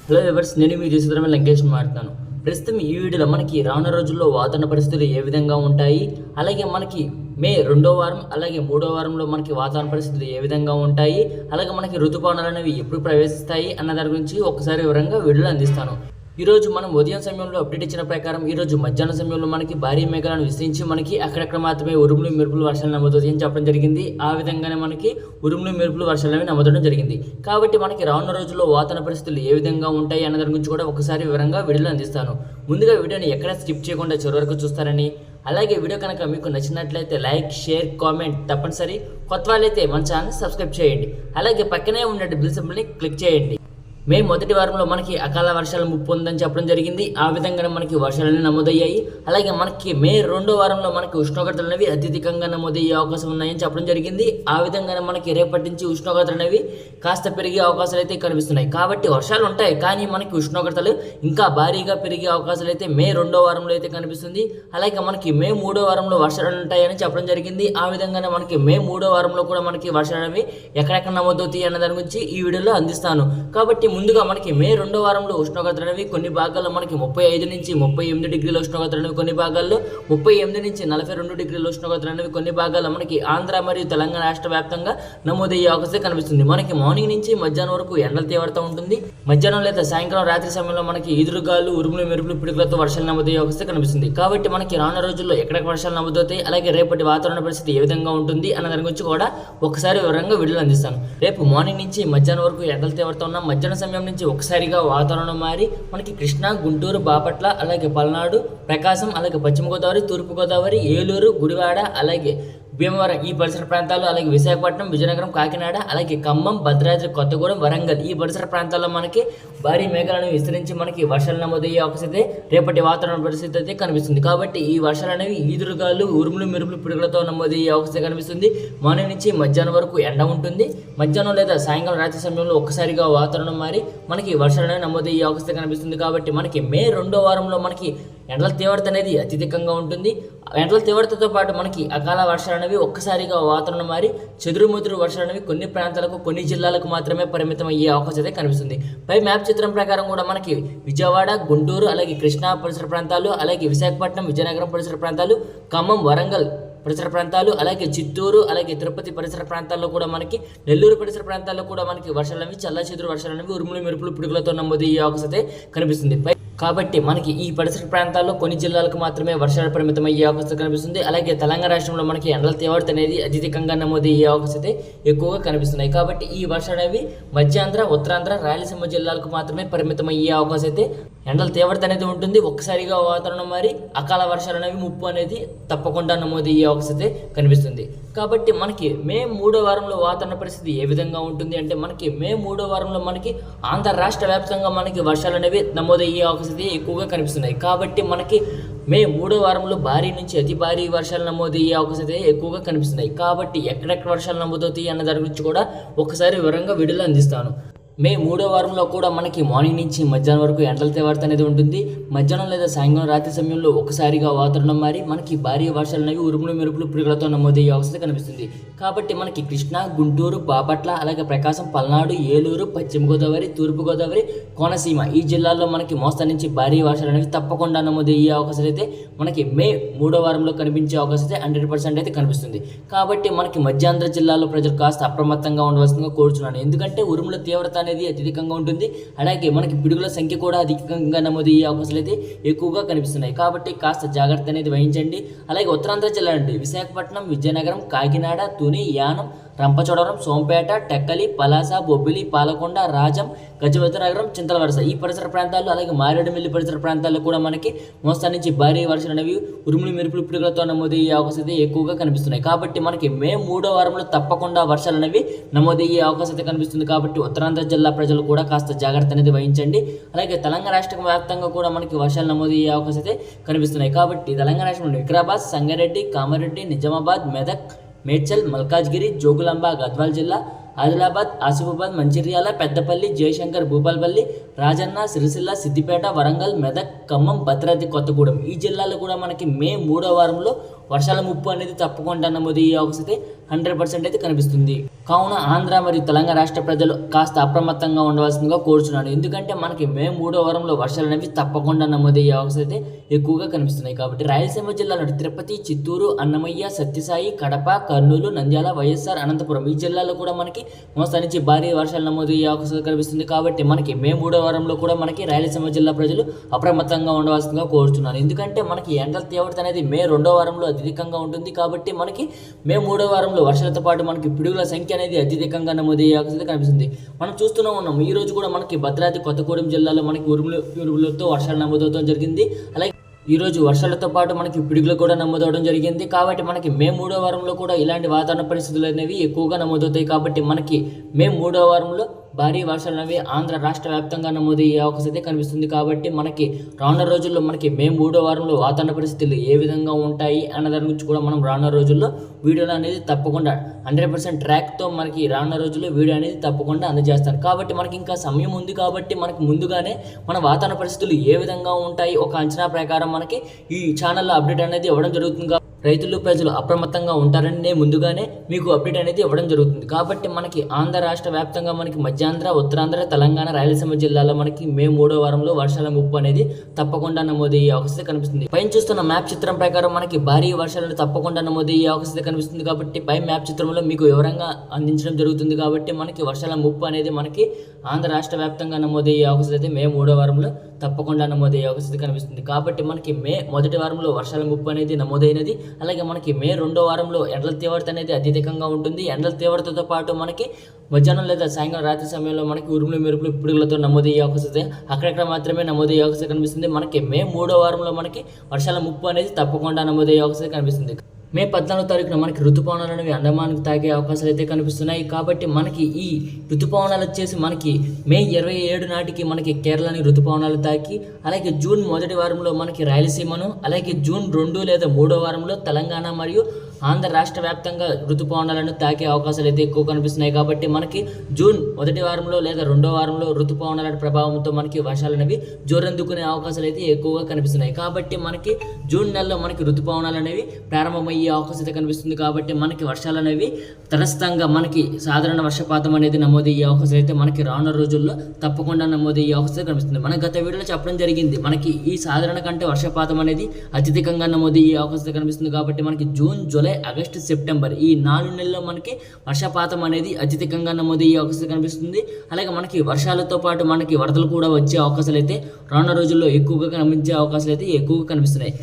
Hello ఎవర్స్, నేను మీ దేశద్రమ లంకేష్ మాట్లాడుతాను. ప్రస్తుతం ఈ వీడియోలో మనకి రానున్న రోజుల్లో వాతావరణ పరిస్థితులు ఏ విధంగా ఉంటాయి, అలాగే మనకి మే 2వ వారం అలాగే 3వ వారంలో మనకి వాతావరణ పరిస్థితులు ఏ విధంగా ఉంటాయి, అలాగే మనకి ఋతుపవనాలు అనేవి ఎప్పుడు ప్రవేశిస్తాయి అన్న దాని గురించి ఒకసారి వివరంగా వీడియోలో అందిస్తాను. ఈరోజు మనం ఉదయం సమయంలో అప్డేట్ ఇచ్చిన ప్రకారం ఈరోజు మధ్యాహ్నం సమయంలో మనకి భారీ మేఘాలను విస్తరించి మనకి అక్కడక్కడ మాత్రమే ఉరుములు మెరుపులు వర్షాలు నమోదవుతాయి అని చెప్పడం జరిగింది. ఆ విధంగానే మనకి ఉరుములు మెరుపులు వర్షాలు అనేవి నమోదవడం జరిగింది. కాబట్టి మనకి రానున్న రోజుల్లో వాతావరణ పరిస్థితులు ఏ విధంగా ఉంటాయి అన్న దాని గురించి కూడా ఒకసారి వివరంగా వీడియోలో అందిస్తాను. ముందుగా వీడియోని ఎక్కడ స్కిప్ చేయకుండా చివరి వరకు చూస్తారని, అలాగే వీడియో కనుక మీకు నచ్చినట్లయితే లైక్, షేర్, కామెంట్ తప్పనిసరి. కొత్త వాళ్ళైతే మన ఛానల్ సబ్స్క్రైబ్ చేయండి. అలాగే పక్కనే ఉన్న బెల్ సింబల్ని క్లిక్ చేయండి. మే మొదటి వారంలో మనకి అకాల వర్షాలు ముప్పు ఉందని చెప్పడం జరిగింది. ఆ విధంగానే మనకి వర్షాలన్నీ నమోదయ్యాయి. అలాగే మనకి మే 2వ వారంలో మనకి ఉష్ణోగ్రతలు అనేవి అత్యధికంగా నమోదయ్యే అవకాశం ఉన్నాయని చెప్పడం జరిగింది. ఆ విధంగానే మనకి రేపటి నుంచి ఉష్ణోగ్రతలు అనేవి కాస్త పెరిగే అవకాశాలు అయితే కనిపిస్తున్నాయి. కాబట్టి వర్షాలు ఉంటాయి, కానీ మనకి ఉష్ణోగ్రతలు ఇంకా భారీగా పెరిగే అవకాశాలు అయితే మే 2వ వారంలో అయితే కనిపిస్తుంది. అలాగే మనకి మే 3వ వారంలో వర్షాలు ఉంటాయని చెప్పడం జరిగింది. ఆ విధంగానే మనకి మే 3వ వారంలో కూడా మనకి వర్షాలు అనేవి ఎక్కడెక్కడ నమోదవుతాయి అన్న దాని గురించి ఈ వీడియోలో అందిస్తాను. కాబట్టి ముందుగా మనకి మే 2వ వారంలో ఉష్ణోగ్రతలు అనేవి కొన్ని భాగాల్లో మనకి 35 నుంచి 38 డిగ్రీల ఉష్ణోగ్రతలు అనేవి, కొన్ని భాగాల్లో 38 నుంచి 42 డిగ్రీల ఉష్ణోగ్రతలు అనేవి, కొన్ని భాగాల్లో మనకి ఆంధ్ర మరియు తెలంగాణ రాష్ట్ర వ్యాప్తంగా నమోదయ్యే అవకాశం కనిపిస్తుంది. మనకి మార్నింగ్ నుంచి మధ్యాహ్నం వరకు ఎండల తీవ్రత ఉంటుంది. మధ్యాహ్నం లేదా సాయంకాలం రాత్రి సమయంలో మనకి ఈదురుగాలు, ఉరుములు మెరుపులు, పిడుగులతో వర్షాలు నమోదయ్యే అవకాశం కనిపిస్తుంది. కాబట్టి మనకి రానున్న రోజుల్లో ఎక్కడికి వర్షాలు నమోదవుతాయి, అలాగే రేపటి వాతావరణ పరిస్థితి ఏ విధంగా ఉంటుంది అన్న దాని గురించి కూడా ఒకసారి వివరంగా వీడియోలో అందిస్తాను. రేపు మార్నింగ్ నుంచి మధ్యాహ్నం వరకు ఎండల తీవ్రత ఉన్న మధ్యాహ్నం సమయం నుంచి ఒకసారిగా వాతావరణం మారి మనకి కృష్ణా, గుంటూరు, బాపట్ల, అలాగే పల్నాడు, ప్రకాశం, అలాగే పశ్చిమ గోదావరి, తూర్పు గోదావరి, ఏలూరు, గుడివాడ, అలాగే భీమవరం ఈ పరిసర ప్రాంతాలు, అలాగే విశాఖపట్నం, విజయనగరం, కాకినాడ, అలాగే ఖమ్మం, భద్రాద్రి కొత్తగూడెం, వరంగల్ ఈ పరిసర ప్రాంతాల్లో మనకి భారీ మేఘాలను విస్తరించి మనకి వర్షాలు నమోదయ్యే అవకాశం అయితే రేపటి వాతావరణ పరిస్థితి అయితే కనిపిస్తుంది. కాబట్టి ఈ వర్షాలు అనేవి ఈదురుగాలు, ఉరుములు మెరుపులు, పిడుగులతో నమోదయ్యే అవకాశం కనిపిస్తుంది. మార్నింగ్ నుంచి మధ్యాహ్నం వరకు ఎండ ఉంటుంది. మధ్యాహ్నం లేదా సాయంకాలం రాత్రి సమయంలో ఒక్కసారిగా వాతావరణం మారి మనకి వర్షాలు అనేవి నమోదయ్యే అవకాశం కనిపిస్తుంది. కాబట్టి మనకి మే 2వ వారంలో మనకి ఎండల తీవ్రత అనేది అత్యధికంగా ఉంటుంది. ఎండల తీవ్రతతో పాటు మనకి అకాల వర్షాలు అనేవి ఒక్కసారిగా వాతావరణం మారి చెదురుముదురు వర్షాలు అనేవి కొన్ని ప్రాంతాలకు, కొన్ని జిల్లాలకు మాత్రమే పరిమితం అయ్యే అవకాశం అయితే కనిపిస్తుంది. పై మ్యాప్ చిత్రం ప్రకారం కూడా మనకి విజయవాడ, గుంటూరు, అలాగే కృష్ణా పరిసర ప్రాంతాలు, అలాగే విశాఖపట్నం, విజయనగరం పరిసర ప్రాంతాలు, ఖమ్మం, వరంగల్ పరిసర ప్రాంతాలు, అలాగే చిత్తూరు, అలాగే తిరుపతి పరిసర ప్రాంతాల్లో కూడా మనకి, నెల్లూరు పరిసర ప్రాంతాల్లో కూడా మనకి వర్షాలు అనేవి, చల్ల చెదురు వర్షాలు అనేవి, ఉరుములు మెరుపులు, పిడుగులతో నమోదయ్యే అవకాశం అయితే కనిపిస్తుంది. కాబట్టి మనకి ఈ పరిసర ప్రాంతాల్లో కొన్ని జిల్లాలకు మాత్రమే వర్షాలు పరిమితం అయ్యే అవకాశం కనిపిస్తుంది. అలాగే తెలంగాణ రాష్ట్రంలో మనకి ఎండల తీవ్రత అనేది అత్యధికంగా నమోదయ్యే అవకాశం అయితే ఎక్కువగా కనిపిస్తున్నాయి. కాబట్టి ఈ వర్షాలు అనేవి మధ్యాంధ్ర, ఉత్తరాంధ్ర, రాయలసీమ జిల్లాలకు మాత్రమే పరిమితం అయ్యే అవకాశం అయితే ఎండల తీవ్రత అనేది ఉంటుంది. ఒక్కసారిగా వాతావరణం మారి అకాల వర్షాలు అనేవి, ముప్పు అనేది తప్పకుండా నమోదయ్యే అవకాశం అయితే కనిపిస్తుంది. కాబట్టి మనకి మే 3వ వారంలో వాతావరణ పరిస్థితి ఏ విధంగా ఉంటుంది అంటే, మనకి మే 3వ వారంలో మనకి ఆంధ్ర రాష్ట్ర వ్యాప్తంగా మనకి వర్షాలు అనేవి నమోదయ్యే అవకాశం ఎక్కువగా కనిపిస్తున్నాయి. కాబట్టి మనకి మే 3వ వారంలో భారీ నుంచి అతి భారీ వర్షాలు నమోదయ్యే అవకాశం అయితే ఎక్కువగా కనిపిస్తున్నాయి. కాబట్టి ఎక్కడెక్కడ వర్షాలు నమోదవుతాయి అన్న దాని గురించి కూడా ఒకసారి వివరంగా వీడియోలో అందిస్తాను. మే 3వ వారంలో కూడా మనకి మార్నింగ్ నుంచి మధ్యాహ్నం వరకు ఎండల తీవ్రత అనేది ఉంటుంది. మధ్యాహ్నం లేదా సాయంకాలం రాత్రి సమయంలో ఒకసారిగా వాతావరణం మారి మనకి భారీ వర్షాలు అనేవి, ఉరుములు మెరుపులు, పిడుగులతో నమోదయ్యే అవకాశం కనిపిస్తుంది. కాబట్టి మనకి కృష్ణా, గుంటూరు, బాపట్ల, అలాగే ప్రకాశం, పల్నాడు, ఏలూరు, పశ్చిమ గోదావరి, తూర్పు గోదావరి, కోనసీమ ఈ జిల్లాల్లో మనకి మోస్తరు నుంచి భారీ వర్షాలు అనేవి తప్పకుండా నమోదయ్యే అవకాశం అయితే మనకి మే 3వ వారంలో కనిపించే అవకాశం అయితే 100% అయితే కనిపిస్తుంది. కాబట్టి మనకి మధ్యాంధ్ర జిల్లాలో ప్రజలు కాస్త అప్రమత్తంగా ఉండవలసిందిగా కోరుచున్నాను. ఎందుకంటే ఉరుముల తీవ్రత అనేది అత్యధికంగా ఉంటుంది. అలాగే మనకి పిడుగుల సంఖ్య కూడా అధికంగా నమోదయ్యే అవకాశాలు అయితే ఎక్కువగా కనిపిస్తున్నాయి. కాబట్టి కాస్త జాగ్రత్త అనేది వహించండి. అలాగే ఉత్తరాంధ్ర జిల్లా అంటే విశాఖపట్నం, విజయనగరం, కాకినాడ, తుని, యానం, రంపచోడవరం, సోంపేట, టెక్కలి, పలాస, బొబ్బిలి, పాలకొండ, రాజం, గజపతినగరం, చింతలవలస ఈ పరిసర ప్రాంతాల్లో, అలాగే మారేడుమిల్లి పరిసర ప్రాంతాల్లో కూడా మనకి మోస్తరు నుంచి భారీ వర్షాలు అనేవి, ఉరుములు మెరుపులు, పిడుగులతో నమోదయ్యే అవకాశం అయితే ఎక్కువగా కనిపిస్తున్నాయి. కాబట్టి మనకి మే 3వ వారంలో తప్పకుండా వర్షాలు అనేవి నమోదయ్యే అవకాశం అయితే కనిపిస్తుంది. కాబట్టి ఉత్తరాంధ్ర జిల్లా ప్రజలు కూడా కాస్త జాగ్రత్త అనేది వహించండి. అలాగే తెలంగాణ రాష్ట్రం వ్యాప్తంగా కూడా మనకి వర్షాలు నమోదయ్యే అవకాశం అయితే కనిపిస్తున్నాయి. కాబట్టి తెలంగాణ రాష్ట్రంలో వికారాబాద్, సంగారెడ్డి, కామారెడ్డి, నిజామాబాద్, మెదక్, మేడ్చల్, మల్కాజ్గిరి, జోగులాంబ, గద్వాల్ జిల్లా, ఆదిలాబాద్, ఆసిఫాబాద్, మంచిర్యాల, పెద్దపల్లి, జయశంకర్, భూపాలపల్లి, రాజన్న, సిరిసిల్ల, సిద్దిపేట, వరంగల్, మెదక్, ఖమ్మం, భద్రాద్రి కొత్తగూడెం ఈ జిల్లాలో కూడా మనకి మే 3వ వారంలో వర్షాల ముప్పు అనేది తప్పకుండా నమోదయ్యే అవకాశం అయితే 100% అయితే కనిపిస్తుంది. కావున ఆంధ్ర మరియు తెలంగాణ రాష్ట్ర ప్రజలు కాస్త అప్రమత్తంగా ఉండవలసిందిగా కోరుచున్నాను. ఎందుకంటే మనకి మే 3వ వారంలో వర్షాలు అనేవి తప్పకుండా నమోదయ్యే అవకాశాలు అయితే ఎక్కువగా కనిపిస్తున్నాయి. కాబట్టి రాయలసీమ జిల్లాలో తిరుపతి, చిత్తూరు, అన్నమయ్య, సత్యసాయి, కడప, కర్నూలు, నంద్యాల, వైఎస్ఆర్, అనంతపురం ఈ జిల్లాలో కూడా మనకి మోస్తరు నుంచి భారీ వర్షాలు నమోదయ్యే అవకాశాలు కనిపిస్తుంది. కాబట్టి మనకి మే 3వ వారంలో కూడా మనకి రాయలసీమ జిల్లా ప్రజలు అప్రమత్తంగా ఉండవలసిందిగా కోరుతున్నాను. ఎందుకంటే మనకి ఎండల తీవ్రత అనేది మే 2వ వారంలో అత్యధికంగా ఉంటుంది. కాబట్టి మనకి మే 3వ వారంలో వర్షాలతో పాటు మనకి పిడుగుల సంఖ్య అనేది అత్యధికంగా నమోదయ్యే అవకాశం కనిపిస్తుంది. మనం చూస్తూనే ఉన్నాం. ఈ రోజు కూడా మనకి భద్రాద్రి కొత్తగూడెం జిల్లాలో మనకి ఉరుములతో వర్షాలు నమోదవడం జరిగింది. అలాగే ఈ రోజు వర్షాలతో పాటు మనకి పిడుగులు కూడా నమోదవడం జరిగింది. కాబట్టి మనకి మే 3వ వారంలో కూడా ఇలాంటి వాతావరణ పరిస్థితులు అనేవి ఎక్కువగా నమోదవుతాయి. కాబట్టి మనకి మే 3వ వారంలో భారీ వర్షాలు అనేవి ఆంధ్ర రాష్ట్ర వ్యాప్తంగా నమోదయ్యే అవకాశం అయితే కనిపిస్తుంది. కాబట్టి మనకి రానున్న రోజుల్లో మనకి మే 3వ వారంలో వాతావరణ పరిస్థితులు ఏ విధంగా ఉంటాయి అన్న దాని గురించి కూడా మనం రానున్న రోజుల్లో వీడియోలు అనేది తప్పకుండా 100% ట్రాక్తో మనకి రానున్న రోజుల్లో వీడియో అనేది తప్పకుండా అందజేస్తాను. కాబట్టి మనకి ఇంకా సమయం ఉంది. కాబట్టి మనకి ముందుగానే మన వాతావరణ పరిస్థితులు ఏ విధంగా ఉంటాయి ఒక అంచనా ప్రకారం మనకి ఈ ఛానల్లో అప్డేట్ అనేది ఇవ్వడం జరుగుతుంది. రైతులు ప్రజలు అప్రమత్తంగా ఉంటారని నేను ముందుగానే మీకు అప్డేట్ అనేది ఇవ్వడం జరుగుతుంది. కాబట్టి మనకి ఆంధ్ర రాష్ట్ర వ్యాప్తంగా మనకి మధ్యాంధ్ర, ఉత్తరాంధ్ర, తెలంగాణ, రాయలసీమ జిల్లాలో మనకి మే 3వ వారంలో వర్షాల ముప్పు అనేది తప్పకుండా నమోదయ్యే అవకాశం కనిపిస్తుంది. పైన చూస్తున్న మ్యాప్ చిత్రం ప్రకారం మనకి భారీ వర్షాలు తప్పకుండా నమోదయ్యే అవకాశం కనిపిస్తుంది. కాబట్టి పై మ్యాప్ చిత్రంలో మీకు వివరంగా అందించడం జరుగుతుంది. కాబట్టి మనకి వర్షాల ముప్పు అనేది మనకి ఆంధ్ర రాష్ట్ర వ్యాప్తంగా నమోదయ్యే అవకాశం అయితే మే 3వ వారంలో తప్పకుండా నమోదయ్యే అవకాశం కనిపిస్తుంది. కాబట్టి మనకి మే 1వ వారంలో వర్షాల ముప్పు అనేది నమోదైనది. అలాగే మనకి మే 2వ వారంలో ఎండల తీవ్రత అనేది అత్యధికంగా ఉంటుంది. ఎండల తీవ్రతతో పాటు మనకి మధ్యాహ్నం లేదా సాయంకాలం రాత్రి సమయంలో మనకి ఉరుములు, మెరుపులు, పిడుగులతో నమోదయ్యే అవకాశం అక్కడక్కడ మాత్రమే నమోదయ్యే అవకాశం కనిపిస్తుంది. మనకి మే 3వ వారంలో మనకి వర్షాల ముప్పు అనేది తప్పకుండా నమోదయ్యే అవకాశం కనిపిస్తుంది. మే 14వ తారీఖున మనకి ఋతుపవనాలు అనేవి అండమాన్కి తాగే అవకాశాలు అయితే కనిపిస్తున్నాయి. కాబట్టి మనకి ఈ ఋతుపవనాలు వచ్చేసి మనకి మే 27 నాటికి మనకి కేరళని ఋతుపవనాలు తాకి, అలాగే జూన్ 1వ వారంలో మనకి రాయలసీమను, అలాగే జూన్ 2 లేదా 3వ వారంలో తెలంగాణ మరియు ఆంధ్ర రాష్ట్ర వ్యాప్తంగా ఋతుపవనాలను తాకే అవకాశాలు అయితే ఎక్కువ కనిపిస్తున్నాయి. కాబట్టి మనకి జూన్ 1వ వారంలో లేదా 2వ వారంలో ఋతుపవనాల ప్రభావంతో మనకి వర్షాలు అనేవి జోరందుకునే అవకాశాలు అయితే ఎక్కువగా కనిపిస్తున్నాయి. కాబట్టి మనకి జూన్ నెలలో మనకి ఋతుపవనాలు అనేవి ప్రారంభమయ్యే అవకాశం అయితే కనిపిస్తుంది. కాబట్టి మనకి వర్షాలు అనేవి తటస్థంగా మనకి సాధారణ వర్షపాతం అనేది నమోదయ్యే అవకాశం అయితే మనకి రానున్న రోజుల్లో తప్పకుండా నమోదయ్యే అవకాశం కనిపిస్తుంది. మన గత వీడియోలో చెప్పడం జరిగింది. మనకి ఈ సాధారణ కంటే వర్షపాతం అనేది అత్యధికంగా నమోదయ్యే అవకాశం కనిపిస్తుంది. కాబట్టి మనకి జూన్, జూలై, ఆగస్టు, సెప్టెంబర్ ఈ 4 నెలల్లో మనకి వర్షపాతం అనేది అత్యధికంగా నమోదయ్యే అవకాశం కనిపిస్తుంది. అలాగే మనకి వర్షాలతో పాటు మనకి వరదలు కూడా వచ్చే అవకాశాలు అయితే రానున్న రోజుల్లో ఎక్కువగా కనిపించే అవకాశాలు అయితే ఎక్కువగా కనిపిస్తున్నాయి.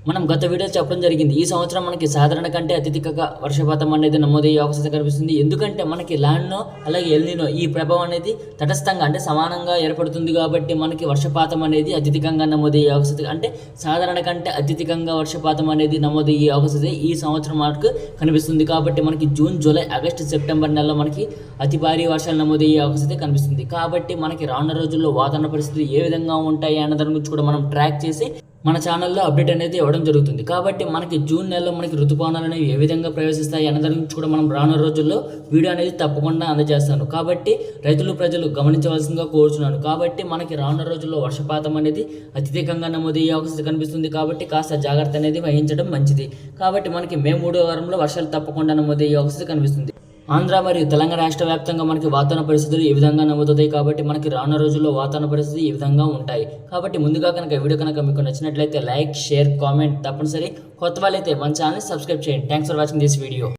మనం గత వీడియోలో చెప్పడం జరిగింది. ఈ సంవత్సరం మనకి సాధారణ కంటే అత్యధికంగా వర్షపాతం అనేది నమోదయ్యే అవకాశం కనిపిస్తుంది. ఎందుకంటే మనకి లానినో అలాగే ఎల్నినో ఈ ప్రభావం అనేది తటస్థంగా అంటే సమానంగా ఏర్పడుతుంది. కాబట్టి మనకి వర్షపాతం అనేది అత్యధికంగా నమోదయ్యే అవకాశం అంటే సాధారణ కంటే అత్యధికంగా వర్షపాతం అనేది నమోదయ్యే అవకాశం ఈ సంవత్సరం మనకు కనిపిస్తుంది. కాబట్టి మనకి జూన్, జూలై, ఆగస్టు, సెప్టెంబర్ నెలలో మనకి అతి భారీ వర్షాలు నమోదయ్యే అవకాశం కనిపిస్తుంది. కాబట్టి మనకి రానున్న రోజుల్లో వాతావరణ పరిస్థితులు ఏ విధంగా ఉంటాయి అన్న దాని గురించి కూడా మనం ట్రాక్ చేసి మన ఛానల్లో అప్డేట్ అనేది ఇవ్వడం జరుగుతుంది. కాబట్టి మనకి జూన్ నెలలో మనకి ఋతుపవనాలు అనేవి ఏ విధంగా ప్రవేశిస్తాయి అన్న దాని గురించి కూడా మనం రానున్న రోజుల్లో వీడియో అనేది తప్పకుండా అందజేస్తాను. కాబట్టి రైతులు ప్రజలు గమనించవలసిందిగా కోరుచున్నాను. కాబట్టి మనకి రానున్న రోజుల్లో వర్షపాతం అనేది అత్యధికంగా నమోదయ్యే అవకాశం కనిపిస్తుంది. కాబట్టి కాస్త జాగ్రత్త అనేది వహించడం మంచిది. కాబట్టి మనకి మే 3వ వారంలో వర్షాలు తప్పకుండా నమోదయ్యే అవకాశం కనిపిస్తుంది. ఆంధ్ర మరియు తెలంగాణ రాష్ట్ర వ్యాప్తంగా మనకి వాతావరణ పరిస్థితులు ఈ విధంగా నమోదవుతాయి. కాబట్టి మనకి రానున్న రోజుల్లో వాతావరణ పరిస్థితులు ఈ విధంగా ఉంటాయి. కాబట్టి ముందుగా కనుక వీడియో కనుక మీకు నచ్చినట్లయితే లైక్, షేర్, కామెంట్ తప్పనిసరి. కొత్త వాళ్ళైతే మన ఛానల్ సబ్స్క్రైబ్ చేయండి. Thanks for watching this video.